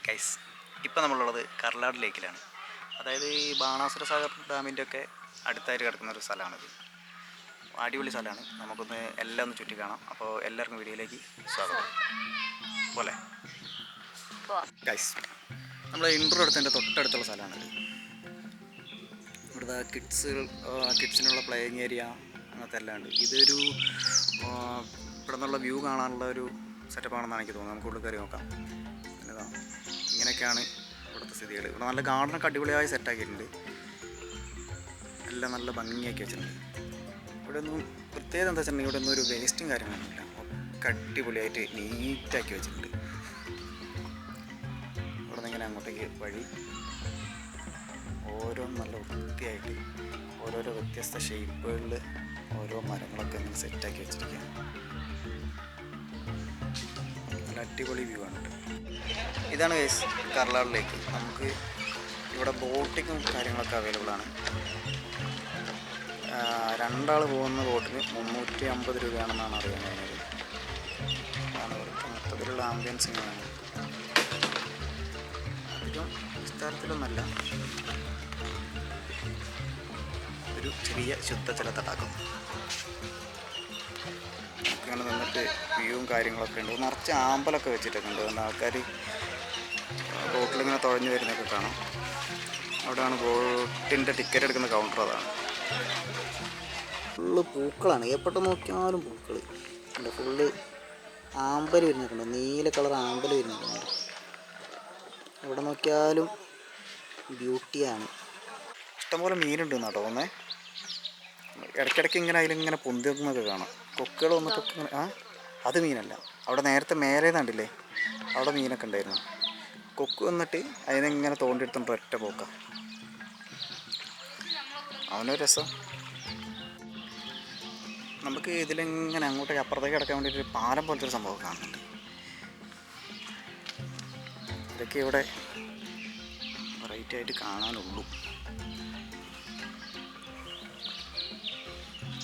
Guys, ഇപ്പോൾ നമ്മളുള്ളത് കർലാട് ലേക്കിലാണ്. അതായത് ഈ ബാണാസുര സാഗർ ഡാമിൻ്റെ ഒക്കെ അടുത്തായിട്ട് കിടക്കുന്ന ഒരു സ്ഥലമാണിത്. അടിപൊളി സ്ഥലമാണ്. നമുക്കൊന്ന് എല്ലാം ഒന്ന് ചുറ്റി കാണാം. അപ്പോൾ എല്ലാവർക്കും വീഡിയോയിലേക്ക് സ്വാഗതം. പോലെ ഗൈസ്, നമ്മൾ ഇൻട്രോ എടുത്തതിൻ്റെ തൊട്ടടുത്തുള്ള സ്ഥലമാണിത്. ഇവിടുത്തെ കിഡ്സിനുള്ള പ്ലേയിങ് ഏരിയ അങ്ങനത്തെ എല്ലാം ഉണ്ട്. ഇതൊരു ഇവിടെ നിന്നുള്ള വ്യൂ കാണാനുള്ള ഒരു സെറ്റപ്പാണെന്നാണ് എനിക്ക് തോന്നുന്നത്. നമുക്ക് ഉള്ളിൽ കയറി നോക്കാം. ഇങ്ങനെയൊക്കെയാണ് ഇവിടുത്തെ സ്ഥിതികൾ. ഇവിടെ നല്ല ഗാർഡനൊക്കെ അടിപൊളിയായി സെറ്റാക്കിയിട്ടുണ്ട്. എല്ലാം നല്ല ഭംഗിയാക്കി വെച്ചിട്ടുണ്ട്. ഇവിടെ ഒന്നും പ്രത്യേകത എന്താ വെച്ചിട്ടുണ്ടെങ്കിൽ ഇവിടെ ഒന്നും ഒരു വേസ്റ്റും കാര്യങ്ങളൊന്നുമില്ല. ഒക്കെ അടിപൊളിയായിട്ട് നീറ്റാക്കി വെച്ചിട്ടുണ്ട്. ഇവിടെ നിന്ന് ഇങ്ങനെ അങ്ങോട്ടേക്ക് വഴി ഓരോ നല്ല വൃത്തിയായിട്ട് ഓരോരോ വ്യത്യസ്ത ഷേപ്പുകളിൽ ഓരോ മരങ്ങളൊക്കെ ഇങ്ങനെ സെറ്റാക്കി വെച്ചിരിക്കുകയാണ്. നല്ല അടിപൊളി വ്യൂ ആണ്. ഇതാണ് ഗൈസ് കർലാട് ലേക്ക്. നമുക്ക് ഇവിടെ ബോട്ടിങ്ങും കാര്യങ്ങളൊക്കെ അവൈലബിൾ ആണ്. 2 ആൾ പോകുന്ന ബോട്ടിന് 350 രൂപയാണെന്നാണ് അറിയാൻ കഴിഞ്ഞത്. അതാണ് ഇവിടുത്തെ മൊത്തത്തിലുള്ള ആംബിയൻസ്. ഇങ്ങനെയാണ്. അധികം വിസ്താരത്തിലൊന്നല്ല, ഒരു ചെറിയ ശുദ്ധജല തടാകം. ഇങ്ങനെ നിന്നിട്ട് വ്യൂവും കാര്യങ്ങളൊക്കെ ഉണ്ട്. നിറച്ച് ആമ്പലൊക്കെ വെച്ചിട്ടൊക്കെ ഉണ്ട്. അതുകൊണ്ട് ആൾക്കാർ ബോട്ടിലിങ്ങനെ തുഴഞ്ഞു വരുന്നതൊക്കെ കാണാം. അവിടെയാണ് ബോട്ടിൻ്റെ ടിക്കറ്റ് എടുക്കുന്ന കൗണ്ടർ. അതാണ് ഫുള്ള് പൂക്കളാണ്. എപ്പോഴും നോക്കിയാലും പൂക്കൾ ഉണ്ട്. ഫുള്ള് ആമ്പൽ വരുന്നൊക്കെ ഉണ്ട്. നീല കളർ ആമ്പൽ വരുന്നുണ്ട്. എവിടെ നോക്കിയാലും ബ്യൂട്ടിയാണ്. ഇഷ്ടംപോലെ മീനുണ്ട് എന്നാട്ടോ തോന്നേ. ഇടയ്ക്കിടയ്ക്ക് ഇങ്ങനെ അതിലിങ്ങനെ പൊന്തി വെക്കുന്നതൊക്കെ കാണാം. കൊക്കുകൾ വന്നിട്ടൊക്കെ ഇങ്ങനെ. അത് മീനല്ല. അവിടെ നേരത്തെ മേലെ കണ്ടില്ലേ, അവിടെ മീനൊക്കെ ഉണ്ടായിരുന്നു. കൊക്ക് വന്നിട്ട് അതിനെങ്ങനെ തോണ്ടിയെടുത്തോണ്ട് ഒറ്റ പോക്കാം. അവനൊരു രസം. നമുക്ക് ഇതിലിങ്ങനെ അങ്ങോട്ടേക്ക് അപ്പുറത്തേക്ക് കിടക്കാൻ വേണ്ടിയിട്ട് ഒരു പാലം പോലത്തെ ഒരു സംഭവം കാണുന്നുണ്ട്. ഇതൊക്കെ ഇവിടെ വെറൈറ്റി ആയിട്ട് കാണാനുള്ളൂ.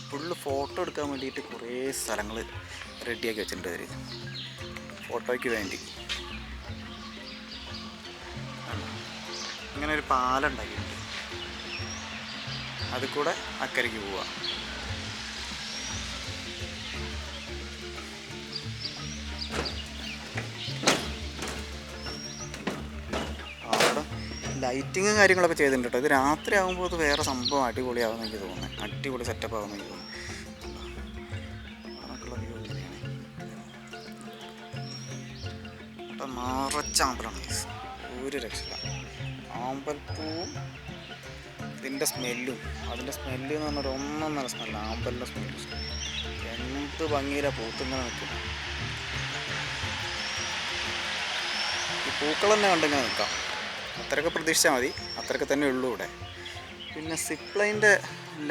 ഫുള്ള് ഫോട്ടോ എടുക്കാൻ വേണ്ടിയിട്ട് കുറേ സ്ഥലങ്ങൾ റെഡിയാക്കി വെച്ചിട്ടുണ്ട് അവർ, ഫോട്ടോയ്ക്ക് വേണ്ടി. ഇങ്ങനെ ഒരു പാലം ഉണ്ടാക്കിയിട്ടുണ്ട്. അതിൽ കൂടെ അക്കരയ്ക്ക് പോവാം. അവിടെ ലൈറ്റിങ്ങും കാര്യങ്ങളൊക്കെ ചെയ്തിട്ടുണ്ട് കേട്ടോ. ഇത് രാത്രി ആകുമ്പോൾ അത് വേറെ സംഭവം അടിപൊളിയാവുമെന്ന് എനിക്ക് തോന്നുന്നത്. അടിപൊളി സെറ്റപ്പ് ആവുമെന്ന് എനിക്ക് തോന്നുന്നു. നിറച്ചാമ്പലാണ്. ഒരു രക്ഷയില്ല. ആമ്പൽപ്പൂവും ഇതിൻ്റെ സ്മെല്ലും, അതിൻ്റെ സ്മെല്ല് എന്ന് പറഞ്ഞാൽ ഒന്നൊന്നര സ്മെല്ല്. ആമ്പലിൻ്റെ സ്മെല്ല് എന്ത് ഭംഗിയിലാണ് പൂത്തിങ്ങനെ നിൽക്കുന്നത്. ഈ പൂക്കൾ തന്നെ കണ്ടിങ്ങനെ നിൽക്കാം. അത്രയൊക്കെ പ്രതീക്ഷിച്ചാൽ മതി. അത്രയൊക്കെ തന്നെ ഉള്ളൂ ഇവിടെ. പിന്നെ സിപ്പ് ലൈൻ്റെ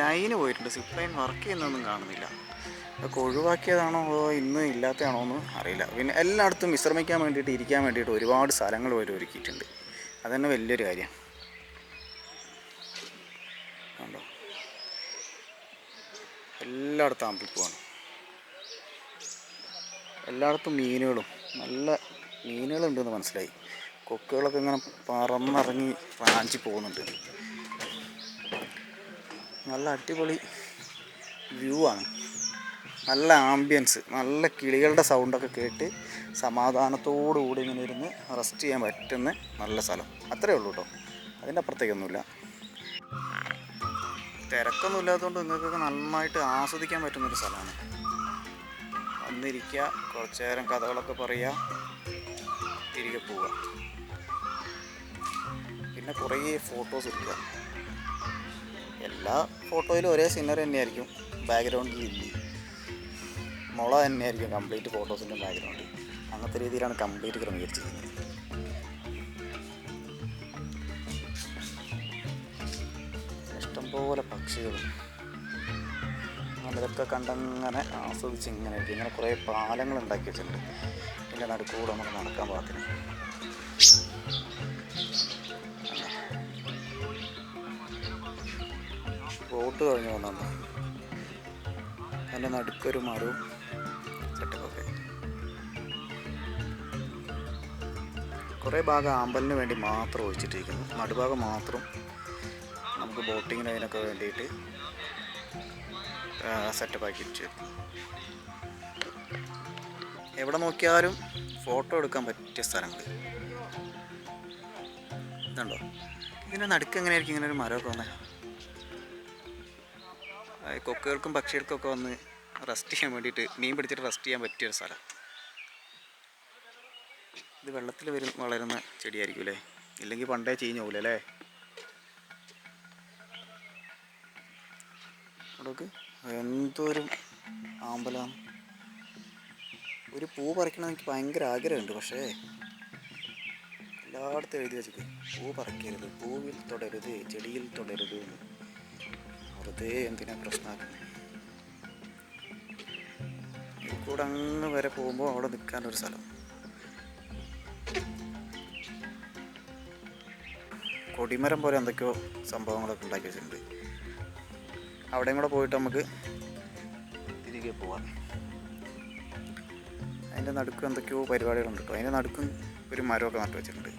ലൈന് പോയിട്ടുണ്ട്. സിപ്പ് ലൈൻ വർക്ക് ചെയ്യുന്നതൊന്നും കാണുന്നില്ല. അതൊക്കെ ഒഴിവാക്കിയതാണോ അതോ ഇന്ന് ഇല്ലാത്തതാണോ എന്ന് അറിയില്ല. പിന്നെ എല്ലായിടത്തും വിശ്രമിക്കാൻ വേണ്ടിയിട്ട്, ഇരിക്കാൻ വേണ്ടിയിട്ട് ഒരുപാട് സ്ഥലങ്ങൾ പോലും ഒരുക്കിയിട്ടുണ്ട്. അതുതന്നെ വലിയൊരു കാര്യമാണ്. കണ്ടോ, എല്ലായിടത്തും ആമ്പിൾപ്പൂവാണ്. എല്ലായിടത്തും മീനുകളും, നല്ല മീനുകളുണ്ടെന്ന് മനസ്സിലായി. കൊക്കുകളൊക്കെ ഇങ്ങനെ പറന്നിറങ്ങി റാഞ്ചി പോകുന്നുണ്ട്. നല്ല അടിപൊളി വ്യൂ ആണ്. നല്ല ആംബിയൻസ്, നല്ല കിളികളുടെ സൗണ്ടൊക്കെ കേട്ട് സമാധാനത്തോടു കൂടി ഇങ്ങനെ ഇരുന്ന് റെസ്റ്റ് ചെയ്യാൻ പറ്റുന്ന നല്ല സ്ഥലം. അത്രയേ ഉള്ളൂ കേട്ടോ. അതിൻ്റെ അപ്പുറത്തേക്കൊന്നുമില്ല. തിരക്കൊന്നും ഇല്ലാത്തതുകൊണ്ട് നിങ്ങൾക്കൊക്കെ നന്നായിട്ട് ആസ്വദിക്കാൻ പറ്റുന്നൊരു സ്ഥലമാണ്. വന്നിരിക്കുക, കുറച്ച് നേരം കഥകളൊക്കെ പറയുക, തിരികെ പോവുക. പിന്നെ കുറേ ഫോട്ടോസ് എടുക്കുക. എല്ലാ ഫോട്ടോയിലും ഒരേ സീനറി തന്നെയായിരിക്കും. ബാക്ക്ഗ്രൗണ്ടിൽ ഇല്ല മുള തന്നെയായിരിക്കും കംപ്ലീറ്റ് ഫോട്ടോസിൻ്റെ ബാക്ക്ഗ്രൗണ്ട്. അങ്ങനത്തെ രീതിയിലാണ് കംപ്ലീറ്റ് ക്രമീകരിച്ചിരിക്കുന്നത്. ഇഷ്ടംപോലെ പക്ഷികളും ഇതൊക്കെ കണ്ടങ്ങനെ ആസ്വദിച്ച് ഇങ്ങനെ കുറേ പാലങ്ങൾ ഉണ്ടാക്കി വെച്ചിട്ടുണ്ട്. ഇതിൻ്റെ നടുക്കൂടെ നമുക്ക് നടക്കാൻ പാകത്തിന്. റോഡ് കഴിഞ്ഞ് വന്നുണ്ട്. അതിൻ്റെ നടുക്കൊരു മരവും സെറ്റപ്പൊക്കെ. കുറേ ഭാഗം ആമ്പലിന് വേണ്ടി മാത്രം ഒഴിച്ചിട്ടിരിക്കുന്നു. നടുഭാഗം മാത്രം നമുക്ക് ബോട്ടിങ്ങിന് അതിനൊക്കെ വേണ്ടിയിട്ട് സെറ്റപ്പാക്കി വെച്ചു. എവിടെ നോക്കിയാലും ഫോട്ടോ എടുക്കാൻ പറ്റിയ സ്ഥലങ്ങൾ. ഇതുണ്ടോ? ഇതിൻ്റെ നടുക്ക് എങ്ങനെയായിരിക്കും ഇങ്ങനെ ഒരു മരമൊക്കെ വന്നേ? കൊക്കുകൾക്കും പക്ഷികൾക്കൊക്കെ വന്ന് റെസ്റ്റ് ചെയ്യാൻ വേണ്ടിയിട്ട്, മീൻ പിടിച്ചിട്ട് റെസ്റ്റ് ചെയ്യാൻ പറ്റിയൊരു സ്ഥലം. ഇത് വെള്ളത്തിൽ വളരുന്ന ചെടിയായിരിക്കും അല്ലേ? ഇല്ലെങ്കിൽ പണ്ടേ ചീഞ്ഞു പോകില്ല അല്ലേ? അവിടേക്ക് എന്തോരം ആമ്പലാണ്. ഒരു പൂ പറിക്കണം എനിക്ക് ഭയങ്കര ആഗ്രഹമുണ്ട്. പക്ഷേ എല്ലായിടത്തും എഴുതി വെച്ചിട്ട് പൂ പറിക്കരുത്, പൂവിൽ തൊടരുത്, ചെടിയിൽ തൊടരുത്. വെറുതെ എന്തിനാ പ്രശ്നമാക്കുന്നത്? കൂടെ അങ്ങ് വരെ പോകുമ്പോൾ അവിടെ നിൽക്കാനൊരു സ്ഥലം. കൊടിമരം പോലെ എന്തൊക്കെയോ സംഭവങ്ങളൊക്കെ ഉണ്ടാക്കി വെച്ചിട്ടുണ്ട്. അവിടെയും കൂടെ പോയിട്ട് നമുക്ക് തിരികെ പോവാം. അതിൻ്റെ നടുക്ക് എന്തൊക്കെയോ പരിപാടികളുണ്ട് കേട്ടോ. അതിൻ്റെ നടുക്കും ഒരു മരമൊക്കെ നട്ടു വെച്ചിട്ടുണ്ട്.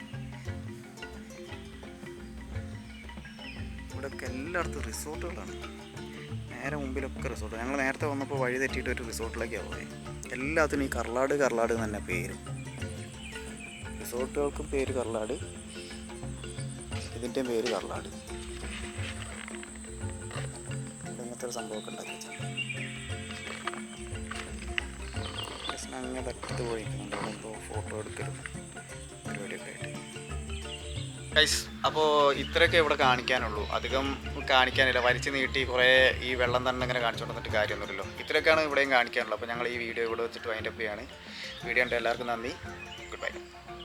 ഇവിടെയൊക്കെ എല്ലായിടത്തും റിസോർട്ടുകളാണ്. നേരെ മുമ്പിലൊക്കെ റിസോർട്ട്. ഞങ്ങൾ നേരത്തെ വന്നപ്പോൾ വഴി തെറ്റിയിട്ട് ഒരു റിസോർട്ടിലേക്കാണ് പോയത്. എല്ലാത്തിനും ഈ കർലാട് കർലാട് തന്നെ പേര്. റിസോർട്ടുകൾക്കും പേര് കർലാട്, ഇതിൻ്റെയും പേര് കർലാട്. ഇങ്ങനത്തെ ഒരു സംഭവമൊക്കെ ഉണ്ടാക്കി വെച്ചാൽ അങ്ങനെ പറ്റത്ത് പോയിരിക്കുന്നുണ്ട്. എന്തോ ഫോട്ടോ എടുക്കലും പരിപാടിയൊക്കെ ആയിട്ട്. ഗൈസ്, അപ്പോൾ ഇത്രയൊക്കെ ഇവിടെ കാണിക്കാനുള്ളൂ. അധികം കാണിക്കാനില്ല. വലിച്ചു നീട്ടി കുറേ ഈ വെള്ളം തന്നെ ഇങ്ങനെ കാണിച്ചുകൊണ്ട് വന്നിട്ട് കാര്യമൊന്നുമില്ലല്ലോ. ഇത്രയൊക്കെയാണ് ഇവിടെയും കാണിക്കാനുള്ളൂ. അപ്പോൾ ഞങ്ങൾ ഈ വീഡിയോ ഇവിടെ വെച്ചിട്ട് വൈൻഡപ്പ് ചെയ്യാണ്. വീഡിയോ കണ്ട എല്ലാവർക്കും നന്ദി.